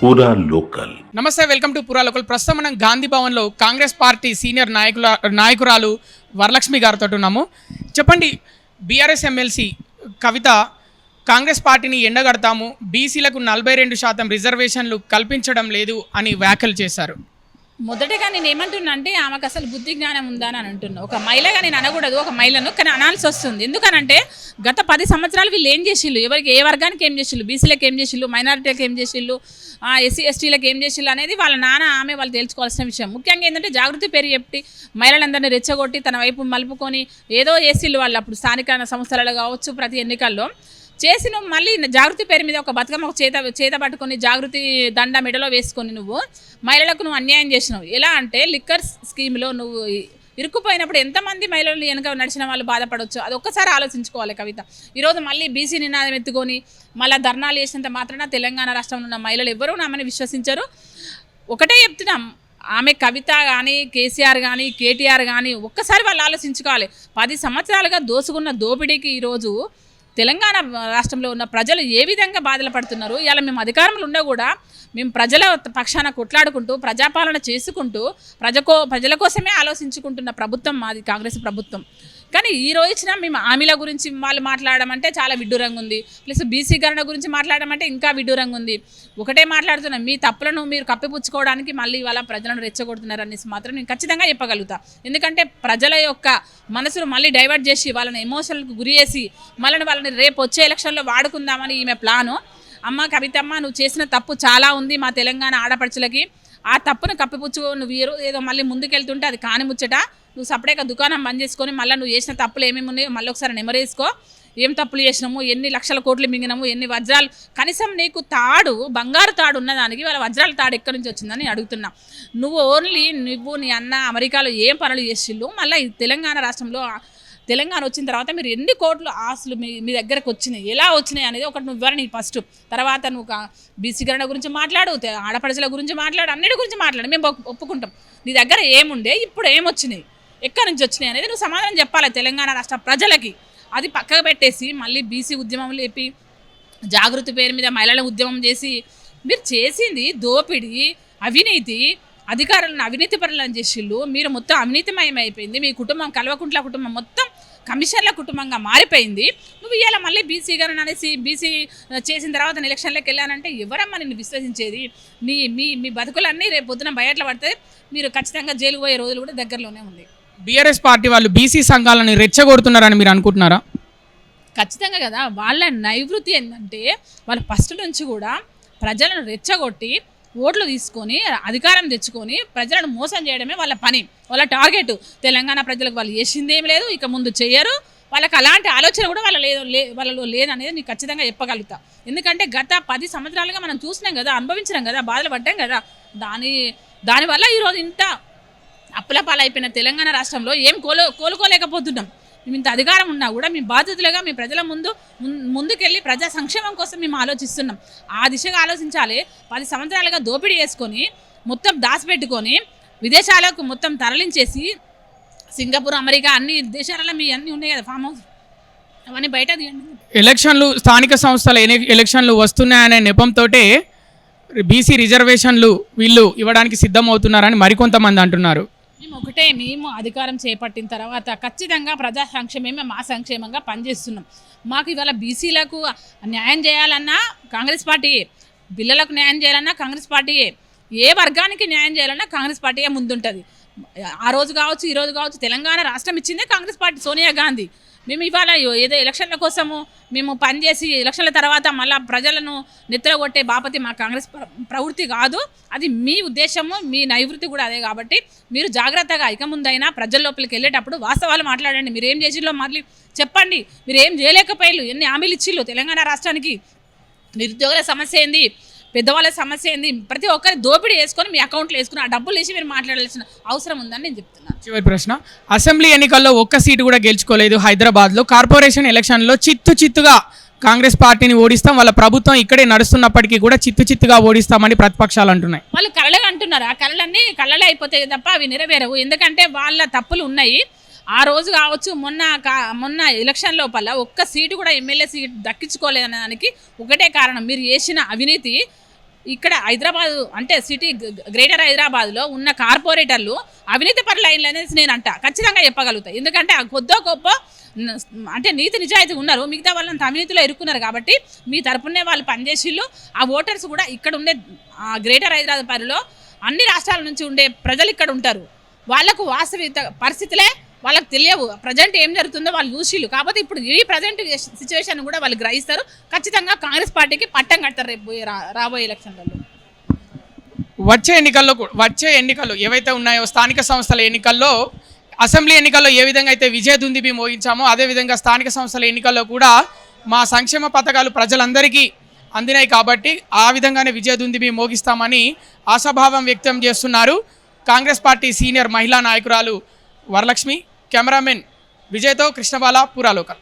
పూరా లోకల్. నమస్తే, welcome to పూరా లోకల్. ప్రస్తుతం మనం గాంధీ భవన్లో కాంగ్రెస్ పార్టీ సీనియర్ నాయకురాలు వరలక్ష్మి గారితో ఉన్నాము. చెప్పండి, బీఆర్ఎస్ ఎమ్మెల్సీ కవిత కాంగ్రెస్ పార్టీని ఎండగడతాము, బీసీలకు 42% రిజర్వేషన్లు కల్పించడం లేదు అని వ్యాఖ్యలు చేశారు. మొదటగా నేను ఏమంటున్నా అంటే ఆమెకు అసలు బుద్ధి జ్ఞానం ఉందా అని అంటున్నా. ఒక మహిళగా నేను అనకూడదు, ఒక మహిళను కానీ అనాల్సి వస్తుంది. ఎందుకనంటే గత 10 సంవత్సరాలు వీళ్ళు ఏం చేసిళ్ళు, ఎవరికి ఏ వర్గానికి ఏం చేసిళ్ళు, బీసీలకు ఏం చేసిళ్ళు, మైనారిటీలకు ఏం చేసిళ్ళు, ఎస్సీ ఎస్టీలకు ఏం చేసిళ్ళు అనేది వాళ్ళ నాన్న ఆమె వాళ్ళు తెలుసుకోవాల్సిన విషయం. ముఖ్యంగా ఏంటంటే జాగృతి పేరు చెప్పి మహిళలందరినీ రెచ్చగొట్టి తన వైపు మలుపుకొని ఏదో చేసిళ్ళు వాళ్ళు. అప్పుడు స్థానిక సంస్థలలో కావచ్చు, ప్రతి ఎన్నికల్లో చేసి నువ్వు మళ్ళీ జాగృతి పేరు మీద ఒక బతుకమ్మ ఒక చేత పట్టుకొని జాగృతి దండ మెడలో వేసుకొని నువ్వు మహిళలకు నువ్వు అన్యాయం చేసినావు. ఎలా అంటే లిక్కర్ స్కీమ్లో నువ్వు ఇరుక్కుపోయినప్పుడు ఎంతమంది మహిళలు వెనక నడిచిన వాళ్ళు బాధపడవచ్చు, అది ఒక్కసారి ఆలోచించుకోవాలి కవిత. ఈరోజు మళ్ళీ బీసీ నినాదం ఎత్తుకొని మళ్ళీ ధర్నాలు చేసినంత మాత్రాన తెలంగాణ రాష్ట్రంలో ఉన్న మహిళలు ఎవరూ ఆమెను విశ్వసించరు. ఒకటే చెప్తున్నాం, ఆమె కవిత కానీ కేసీఆర్ కానీ కేటీఆర్ కానీ ఒక్కసారి వాళ్ళు ఆలోచించుకోవాలి. 10 సంవత్సరాలుగా దోసుకున్న దోపిడీకి ఈరోజు తెలంగాణ రాష్ట్రంలో ఉన్న ప్రజలు ఏ విధంగా బాధలు పడుతున్నారు. ఇలా మేము అధికారంలో ఉన్నా కూడా మేము ప్రజల పక్షాన కొట్లాడుకుంటూ ప్రజాపాలన చేసుకుంటూ ప్రజల కోసమే ఆలోచించుకుంటున్న ప్రభుత్వం మాది కాంగ్రెస్ ప్రభుత్వం. కానీ ఈ రోజు ఇచ్చిన మేము హామీల గురించి వాళ్ళు మాట్లాడడం అంటే చాలా విడ్డూరంగా ఉంది. ప్లస్ బీసీకరణ గురించి మాట్లాడడం అంటే ఇంకా విడ్డూరంగా ఉంది. ఒకటే మాట్లాడుతున్నాం, మీ తప్పులను మీరు కప్పిపుచ్చుకోవడానికి మళ్ళీ వాళ్ళ ప్రజలను రెచ్చగొడుతున్నారు అనేసి మాత్రం నేను ఖచ్చితంగా చెప్పగలుగుతా. ఎందుకంటే ప్రజల యొక్క మనసును మళ్ళీ డైవర్ట్ చేసి వాళ్ళని ఎమోషనల్కి గురి చేసి వాళ్ళని రేపు వచ్చే ఎలక్షన్లో వాడుకుందామని ఈమె ప్లాను. అమ్మ కవితమ్మ, నువ్వు చేసిన తప్పు చాలా ఉంది మా తెలంగాణ ఆడపడుచులకి. ఆ తప్పును కప్పిపుచ్చుకో, నువ్వు ఏదో మళ్ళీ ముందుకెళ్తుంటే అది కాని ముచ్చట. నువ్వు సపరేట్గా దుకాణం బంద్ చేసుకొని మళ్ళీ నువ్వు చేసిన తప్పులు ఏమేమి ఉన్నాయో మళ్ళీ ఒకసారి నెమరేసుకో. ఏం తప్పులు చేసినాము, ఎన్ని లక్షల కోట్లు మింగినాము, ఎన్ని వజ్రాలు, కనీసం నీకు బంగారు తాడు ఉన్నదానికి వాళ్ళ వజ్రాల తాడు ఎక్కడి నుంచి వచ్చిందని అడుగుతున్నా. నువ్వు ఓన్లీ నీ అన్న అమెరికాలో ఏం పనులు చేసిళ్ళు, మళ్ళీ తెలంగాణ రాష్ట్రంలో తెలంగాణ వచ్చిన తర్వాత మీరు ఎన్ని కోట్లు ఆస్తులు మీ దగ్గరకు వచ్చినాయి, ఎలా వచ్చినాయి అనేది ఒకటి నువ్వు ఇవ్వాలి ఫస్ట్. తర్వాత నువ్వు బీసీకరణ గురించి మాట్లాడు, ఆడపడుచుల గురించి మాట్లాడు, అన్నిటి గురించి మాట్లాడు, మేము ఒప్పుకుంటాం. నీ దగ్గర ఏముండే, ఇప్పుడు ఏమొచ్చినాయి, ఎక్కడి నుంచి వచ్చినాయి అనేది నువ్వు సమాధానం చెప్పాలి తెలంగాణ రాష్ట్ర ప్రజలకి. అది పక్కకు పెట్టేసి మళ్ళీ బీసీ ఉద్యమం లేపి జాగృతి పేరు మీద మహిళల ఉద్యమం చేసి మీరు చేసింది దోపిడీ, అవినీతి, అధికారులను అవినీతి పరులను చేసిళ్ళు. మీరు మొత్తం అవినీతిమయం అయిపోయింది. మీ కుటుంబం కల్వకుంట్ల కుటుంబం మొత్తం కమిషన్ల కుటుంబంగా మారిపోయింది. నువ్వు ఇవాళ మళ్ళీ బీసీ గారు అనేసి బీసీ చేసిన తర్వాత ఎలక్షన్లోకి వెళ్ళానంటే ఎవరమ్మా నిన్ను విశ్వసించేది? మీ బతుకులన్నీ రేపు పొద్దున బయటలో పడితే మీరు ఖచ్చితంగా జైలు పోయే రోజులు కూడా దగ్గరలోనే ఉంది. బీఆర్ఎస్ పార్టీ వాళ్ళు బీసీ సంఘాలను రెచ్చగొడుతున్నారని మీరు అనుకుంటున్నారా? ఖచ్చితంగా కదా. వాళ్ళ నైవృత్తి ఏంటంటే వాళ్ళు ఫస్ట్ నుంచి కూడా ప్రజలను రెచ్చగొట్టి ఓట్లు తీసుకొని అధికారం తెచ్చుకొని ప్రజలను మోసం చేయడమే వాళ్ళ పని, వాళ్ళ టార్గెట్. తెలంగాణ ప్రజలకు వాళ్ళు చేసిందేం లేదు, ఇక ముందు చేయరు. వాళ్ళకి అలాంటి ఆలోచన కూడా వాళ్ళలో లేదనేది నీకు ఖచ్చితంగా చెప్పగలుగుతా. ఎందుకంటే గత 10 సంవత్సరాలుగా మనం చూసినాం కదా, అనుభవించినాం కదా, బాధలు పడ్డాం కదా. దానివల్ల ఈరోజు ఇంత అప్పులపాలైపోయిన తెలంగాణ రాష్ట్రంలో ఏం కోలుకోలేకపోతున్నాం. మేము ఇంత అధికారం ఉన్నా కూడా మీ బాధ్యతలుగా మీ ప్రజల ముందుకెళ్ళి ప్రజా సంక్షేమం కోసం మేము ఆలోచిస్తున్నాం. ఆ దిశగా ఆలోచించాలి. 10 సంవత్సరాలుగా దోపిడీ చేసుకొని మొత్తం దాచిపెట్టుకొని విదేశాలకు మొత్తం తరలించేసి సింగపూర్, అమెరికా అన్ని దేశాలలో మీ అన్నీ ఉన్నాయి కదా ఫామ్ హౌస్, అవన్నీ బయట తీయండి. స్థానిక సంస్థల ఎలక్షన్లు వస్తున్నాయనే నెపంతో బీసీ రిజర్వేషన్లు వీళ్ళు ఇవ్వడానికి సిద్ధమవుతున్నారని మరికొంతమంది అంటున్నారు. మేము అధికారం చేపట్టిన తర్వాత ఖచ్చితంగా ప్రజా సంక్షేమమే మా సంక్షేమంగా పనిచేస్తున్నాం. మాకు ఇవాళ బీసీలకు న్యాయం చేయాలన్నా కాంగ్రెస్ పార్టీయే, పిల్లలకు న్యాయం చేయాలన్నా కాంగ్రెస్ పార్టీయే, ఏ వర్గానికి న్యాయం చేయాలన్నా కాంగ్రెస్ పార్టీయే ముందుంటుంది. ఆ రోజు కావచ్చు, ఈ రోజు కావచ్చు, తెలంగాణ రాష్ట్రం ఇచ్చిందే కాంగ్రెస్ పార్టీ, సోనియా గాంధీ. మేము ఇవాళ ఏదో ఎలక్షన్ల కోసము మేము పనిచేసి ఎలక్షన్ల తర్వాత మళ్ళీ ప్రజలను నిద్రగొట్టే బాపతి మా కాంగ్రెస్ ప్రవృత్తి కాదు. అది మీ ఉద్దేశము, మీ నైవృత్తి కూడా అదే. కాబట్టి మీరు జాగ్రత్తగా ఇక ముందైనా ప్రజల లోపలికి వెళ్ళేటప్పుడు వాస్తవాలు మాట్లాడండి. మీరు ఏం చేసిల్లో మళ్ళీ చెప్పండి. మీరు ఏం చేయలేకపోయారు, ఎన్ని హామీలు ఇచ్చిళ్ళు తెలంగాణ రాష్ట్రానికి, నిరుద్యోగుల సమస్య ఏంది, పెద్దవాళ్ళ సమస్య ఏంది, ప్రతి ఒక్కరి దోపిడీ వేసుకొని మీ అకౌంట్లో వేసుకుని ఆ డబ్బులు వేసి మీరు మాట్లాడాల్సిన అవసరం ఉందని నేను చెప్తున్నాను. చివరి ప్రశ్న, అసెంబ్లీ ఎన్నికల్లో ఒక్క సీటు కూడా గెలుచుకోలేదు హైదరాబాద్లో. కార్పొరేషన్ ఎలక్షన్లో చిత్తుగా కాంగ్రెస్ పార్టీని ఓడిస్తాం, వాళ్ళ ప్రభుత్వం ఇక్కడే నడుస్తున్నప్పటికీ కూడా చిత్తుగా ఓడిస్తామని ప్రతిపక్షాలు అంటున్నాయి. వాళ్ళు కళలుగా అంటున్నారు. ఆ కళలన్నీ కళలే అయిపోతాయి తప్ప అవి నెరవేరవు. ఎందుకంటే వాళ్ళ తప్పులు ఉన్నాయి. ఆ రోజు కావచ్చు, మొన్న ఎలక్షన్ లోపల ఒక్క సీటు కూడా ఎమ్మెల్యే సీటు దక్కించుకోలేదనే దానికి ఒకటే కారణం, మీరు చేసిన అవినీతి ఇక్కడ హైదరాబాద్ అంటే సిటీ గ్రేటర్ హైదరాబాద్లో ఉన్న కార్పొరేటర్లు అవినీతి పరులు లైన్లు అనేసి నేను అంట ఖచ్చితంగా చెప్పగలుగుతాను. ఎందుకంటే ఆ కొద్దో గొప్ప అంటే నీతి నిజాయితీ ఉన్నారు, మిగతా వాళ్ళంత అవినీతిలో ఇరుక్కున్నారు. కాబట్టి మీ తరపునే వాళ్ళు పనిచేసిళ్ళు. ఆ ఓటర్స్ కూడా ఇక్కడ ఉండే గ్రేటర్ హైదరాబాద్ పరిధిలో అన్ని రాష్ట్రాల నుంచి ఉండే ప్రజలు ఇక్కడ ఉంటారు. వాళ్ళకు వాస్తవిక పరిస్థితులే వాళ్ళకి తెలియవు, ప్రజెంట్ ఏం జరుగుతుందో వాళ్ళు చూసిళ్ళు. కాకపోతే ఇప్పుడు ఈ ప్రజెంట్ సిచ్యువేషన్ కూడా వాళ్ళు గ్రహిస్తారు. ఖచ్చితంగా కాంగ్రెస్ పార్టీకి పట్టం కడతారు రేపు రాబోయే ఎలక్షన్లలో. వచ్చే ఎన్నికలు ఏవైతే ఉన్నాయో స్థానిక సంస్థల ఎన్నికల్లో, అసెంబ్లీ ఎన్నికల్లో ఏ విధంగా అయితే విజయదుందుభి మోగించామో అదేవిధంగా స్థానిక సంస్థల ఎన్నికల్లో కూడా మా సంక్షేమ పథకాలు ప్రజలందరికీ అందినాయి కాబట్టి ఆ విధంగానే విజయదుందుభి మోగిస్తామని ఆశాభావం వ్యక్తం చేస్తున్నారు కాంగ్రెస్ పార్టీ సీనియర్ మహిళా నాయకురాలు వరలక్ష్మి. కెమెరామెన్ విజయ్తో కృష్ణబాల, పురాలోకల్.